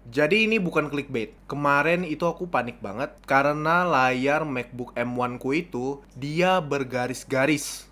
Jadi ini bukan clickbait. Kemarin itu aku panik banget karena layar MacBook M1 ku itu dia bergaris-garis.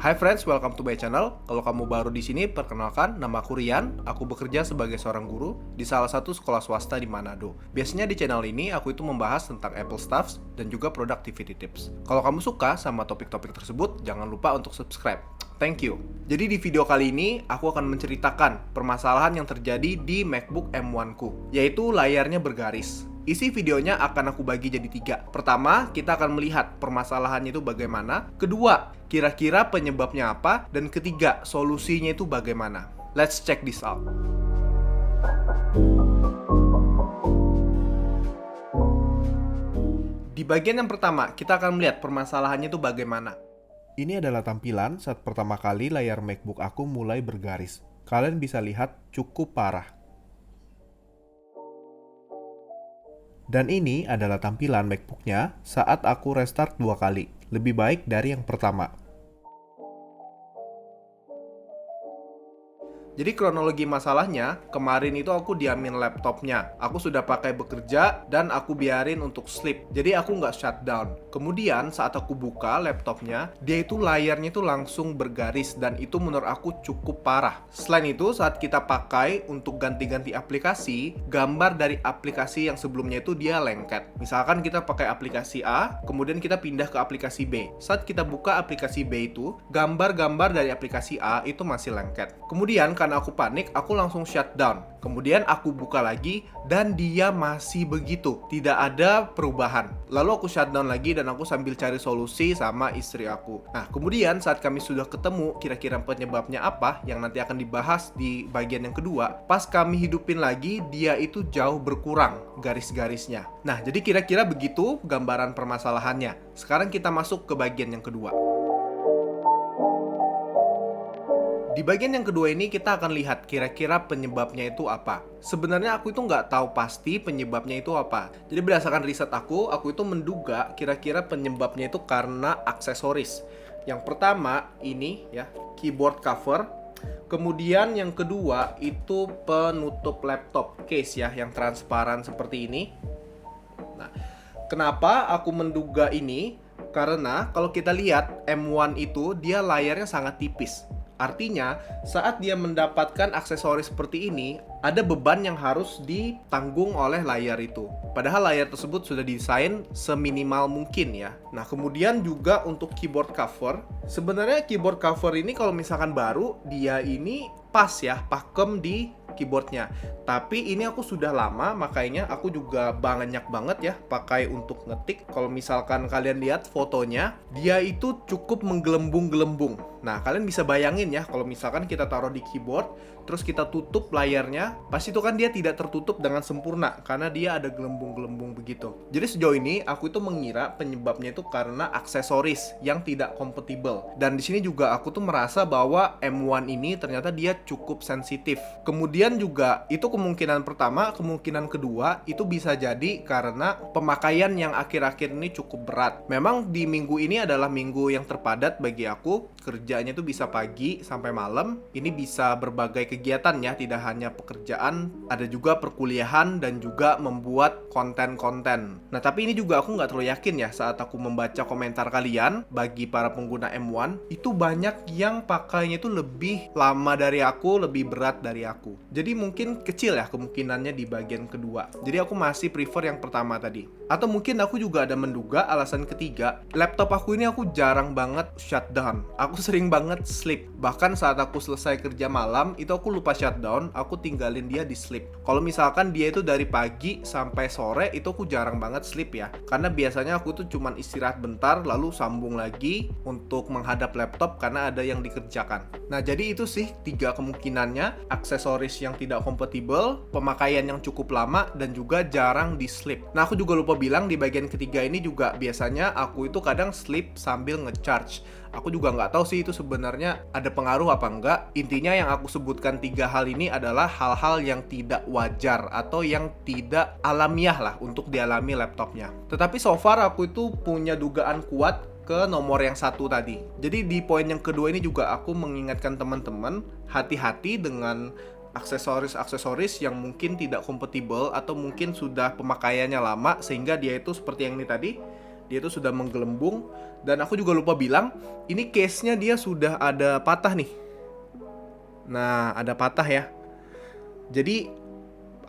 Hai friends, welcome to my channel. Kalau kamu baru di sini, perkenalkan, nama aku Rian. Aku bekerja sebagai seorang guru di salah satu sekolah swasta di Manado. Biasanya di channel ini, aku itu membahas tentang Apple stuffs dan juga productivity tips. Kalau kamu suka sama topik-topik tersebut, jangan lupa untuk subscribe. Thank you. Jadi di video kali ini, aku akan menceritakan permasalahan yang terjadi di MacBook M1 ku, yaitu layarnya bergaris. Isi videonya akan aku bagi jadi 3. Pertama, kita akan melihat permasalahannya itu bagaimana. Kedua, kira-kira penyebabnya apa. Dan ketiga, solusinya itu bagaimana. Let's check this out. Di bagian yang pertama, kita akan melihat permasalahannya itu bagaimana. Ini adalah tampilan saat pertama kali layar MacBook aku mulai bergaris. Kalian bisa lihat cukup parah. Dan ini adalah tampilan MacBook-nya saat aku restart 2 kali. Lebih baik dari yang pertama. Jadi kronologi masalahnya, kemarin itu aku diamin laptopnya. Aku sudah pakai bekerja dan aku biarin untuk sleep. Jadi aku nggak shutdown. Kemudian saat aku buka laptopnya, dia itu layarnya itu langsung bergaris dan itu menurut aku cukup parah. Selain itu, saat kita pakai untuk ganti-ganti aplikasi, gambar dari aplikasi yang sebelumnya itu dia lengket. Misalkan kita pakai aplikasi A, kemudian kita pindah ke aplikasi B. Saat kita buka aplikasi B itu, gambar-gambar dari aplikasi A itu masih lengket. Kemudian karena aku panik, aku langsung shutdown. Kemudian aku buka lagi dan dia masih begitu, tidak ada perubahan. Lalu aku shutdown lagi dan aku sambil cari solusi sama istri aku. Nah, kemudian saat kami sudah ketemu kira-kira penyebabnya apa yang nanti akan dibahas di bagian yang kedua, pas kami hidupin lagi, dia itu jauh berkurang garis-garisnya. Nah, jadi kira-kira begitu gambaran permasalahannya. Sekarang kita masuk ke bagian yang kedua. Di bagian yang kedua ini kita akan lihat kira-kira penyebabnya itu apa. Sebenarnya aku itu nggak tahu pasti penyebabnya itu apa. Jadi berdasarkan riset aku itu menduga kira-kira penyebabnya itu karena aksesoris. Yang pertama ini ya, keyboard cover. Kemudian yang kedua itu penutup laptop case ya, yang transparan seperti ini. Nah, kenapa aku menduga ini? Karena kalau kita lihat M1 itu dia layarnya sangat tipis. Artinya, saat dia mendapatkan aksesoris seperti ini, ada beban yang harus ditanggung oleh layar itu. Padahal layar tersebut sudah didesain seminimal mungkin ya. Nah, kemudian juga untuk keyboard cover. Sebenarnya keyboard cover ini kalau misalkan baru, dia ini pas ya, pakem di keyboardnya. Tapi ini aku sudah lama, makanya aku juga banyak banget ya pakai untuk ngetik. Kalau misalkan kalian lihat fotonya, dia itu cukup menggelembung-gelembung. Nah, kalian bisa bayangin ya, kalau misalkan kita taruh di keyboard, terus kita tutup layarnya, pasti itu kan dia tidak tertutup dengan sempurna, karena dia ada gelembung-gelembung begitu. Jadi sejauh ini, aku itu mengira penyebabnya itu karena aksesoris yang tidak kompatibel. Dan di sini juga aku tuh merasa bahwa M1 ini ternyata dia cukup sensitif. Kemudian juga, itu kemungkinan pertama, kemungkinan kedua, itu bisa jadi karena pemakaian yang akhir-akhir ini cukup berat. Memang di minggu ini adalah minggu yang terpadat bagi aku, kerjanya tuh bisa pagi sampai malam. Ini bisa berbagai kegiatan ya, tidak hanya pekerjaan, ada juga perkuliahan dan juga membuat konten-konten. Nah, tapi ini juga aku nggak terlalu yakin ya saat aku membaca komentar kalian bagi para pengguna M1, itu banyak yang pakainya itu lebih lama dari aku, lebih berat dari aku. Jadi mungkin kecil ya kemungkinannya di bagian kedua. Jadi aku masih prefer yang pertama tadi. Atau mungkin aku juga ada menduga alasan ketiga, laptop aku ini aku jarang banget shutdown. Aku sering sering banget sleep. Bahkan saat aku selesai kerja malam, itu aku lupa shutdown, aku tinggalin dia di sleep. Kalau misalkan dia itu dari pagi sampai sore, itu aku jarang banget sleep ya. Karena biasanya aku tuh cuman istirahat bentar, lalu sambung lagi untuk menghadap laptop karena ada yang dikerjakan. Nah, jadi itu sih 3 kemungkinannya: aksesoris yang tidak kompatibel, pemakaian yang cukup lama, dan juga jarang di sleep. Nah, aku juga lupa bilang di bagian ketiga ini juga biasanya aku itu kadang sleep sambil ngecharge. Aku juga nggak tahu sih itu sebenarnya ada pengaruh apa enggak. Intinya yang aku sebutkan 3 hal ini adalah hal-hal yang tidak wajar atau yang tidak alamiah lah untuk dialami laptopnya. Tetapi so far aku itu punya dugaan kuat ke nomor yang satu tadi. Jadi di poin yang kedua ini juga aku mengingatkan teman-teman hati-hati dengan aksesoris-aksesoris yang mungkin tidak kompatibel atau mungkin sudah pemakaiannya lama sehingga dia itu seperti yang ini tadi, dia itu sudah menggelembung. Dan aku juga lupa bilang, ini case-nya dia sudah ada patah nih. Nah, ada patah ya. Jadi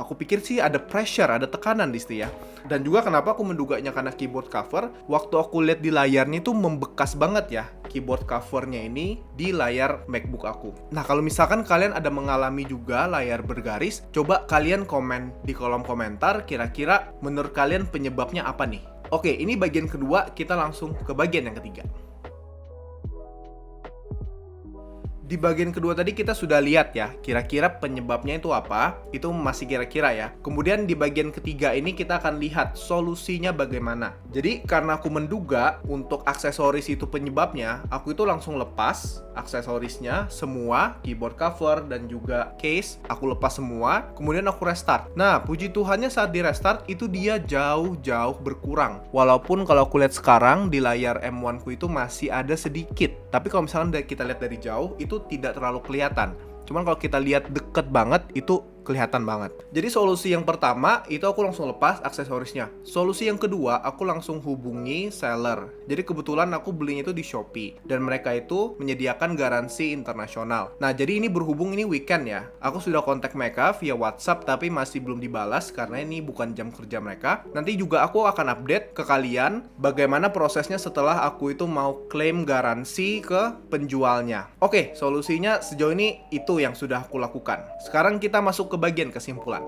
aku pikir sih ada pressure, ada tekanan di situ ya. Dan juga kenapa aku menduganya karena keyboard cover, waktu aku lihat di layarnya itu membekas banget ya keyboard covernya ini di layar MacBook aku. Nah, kalau misalkan kalian ada mengalami juga layar bergaris, coba kalian komen di kolom komentar kira-kira menurut kalian penyebabnya apa nih. Oke, ini bagian kedua, kita langsung ke bagian yang ketiga. Di bagian kedua tadi kita sudah lihat ya, kira-kira penyebabnya itu apa, itu masih kira-kira ya. Kemudian di bagian ketiga ini kita akan lihat solusinya bagaimana. Jadi karena aku menduga untuk aksesoris itu penyebabnya, aku itu langsung lepas aksesorisnya, semua, keyboard cover dan juga case, aku lepas semua, kemudian aku restart. Nah, puji Tuhannya saat di restart itu dia jauh-jauh berkurang. Walaupun kalau aku lihat sekarang di layar M1 ku itu masih ada sedikit. Tapi kalau misalnya kita lihat dari jauh, itu tidak terlalu kelihatan. Cuman kalau kita lihat deket banget, itu kelihatan banget. Jadi solusi yang pertama, itu aku langsung lepas aksesorisnya. Solusi yang kedua, aku langsung hubungi seller. Jadi kebetulan aku belinya itu di Shopee. Dan mereka itu menyediakan garansi internasional. Nah, jadi ini berhubung ini weekend ya. Aku sudah kontak mereka via WhatsApp, tapi masih belum dibalas karena ini bukan jam kerja mereka. Nanti juga aku akan update ke kalian bagaimana prosesnya setelah aku itu mau klaim garansi ke penjualnya. Oke, solusinya sejauh ini itu yang sudah aku lakukan. Sekarang kita masuk ke bagian kesimpulan.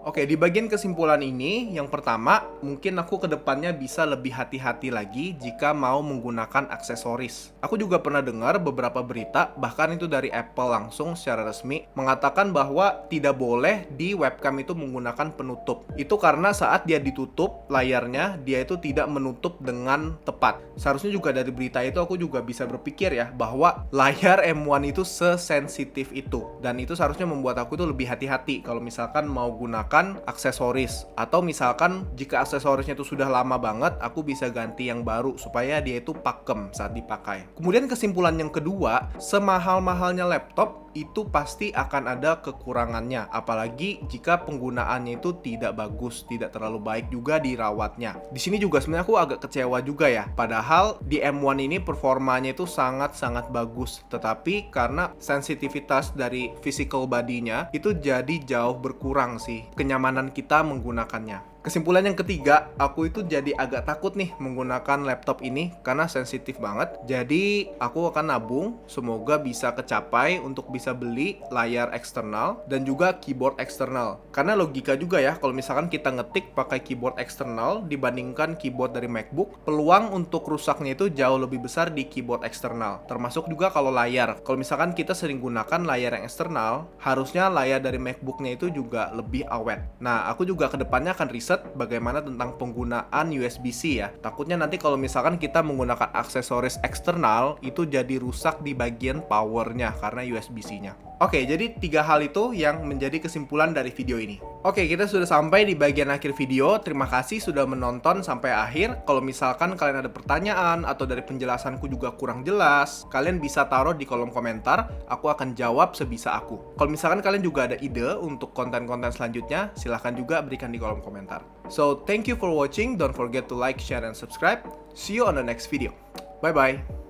Oke, di bagian kesimpulan ini, yang pertama, mungkin aku ke depannya bisa lebih hati-hati lagi jika mau menggunakan aksesoris. Aku juga pernah dengar beberapa berita, bahkan itu dari Apple langsung secara resmi, mengatakan bahwa tidak boleh di webcam itu menggunakan penutup. Itu karena saat dia ditutup layarnya, dia itu tidak menutup dengan tepat. Seharusnya juga dari berita itu aku juga bisa berpikir ya, bahwa layar M1 itu sesensitif itu. Dan itu seharusnya membuat aku itu lebih hati-hati kalau misalkan mau gunakan aksesoris, atau misalkan jika aksesorisnya itu sudah lama banget, aku bisa ganti yang baru supaya dia itu pakem saat dipakai. Kemudian kesimpulan yang kedua, semahal-mahalnya laptop itu pasti akan ada kekurangannya, apalagi jika penggunaannya itu tidak bagus, tidak terlalu baik juga dirawatnya. Di sini juga sebenarnya aku agak kecewa juga ya, padahal di M1 ini performanya itu sangat-sangat bagus, tetapi karena sensitivitas dari physical body-nya itu jadi jauh berkurang sih kenyamanan kita menggunakannya. Kesimpulan yang ketiga, aku itu jadi agak takut nih menggunakan laptop ini karena sensitif banget. Jadi aku akan nabung, semoga bisa kecapai untuk bisa beli layar eksternal dan juga keyboard eksternal. Karena logika juga ya, kalau misalkan kita ngetik pakai keyboard eksternal dibandingkan keyboard dari MacBook, peluang untuk rusaknya itu jauh lebih besar di keyboard eksternal. Termasuk juga kalau layar. Kalau misalkan kita sering gunakan layar yang eksternal, harusnya layar dari MacBooknya itu juga lebih awet. Nah, aku juga kedepannya akan riset bagaimana tentang penggunaan USB-C ya. Takutnya nanti kalau misalkan kita menggunakan aksesoris eksternal, itu jadi rusak di bagian powernya karena USB-C-nya. Oke, jadi 3 hal itu yang menjadi kesimpulan dari video ini. Oke, kita sudah sampai di bagian akhir video. Terima kasih sudah menonton sampai akhir. Kalau misalkan kalian ada pertanyaan atau dari penjelasanku juga kurang jelas, kalian bisa taruh di kolom komentar. Aku akan jawab sebisa aku. Kalau misalkan kalian juga ada ide untuk konten-konten selanjutnya, silahkan juga berikan di kolom komentar. So, thank you for watching. Don't forget to like, share, and subscribe. See you on the next video. Bye-bye.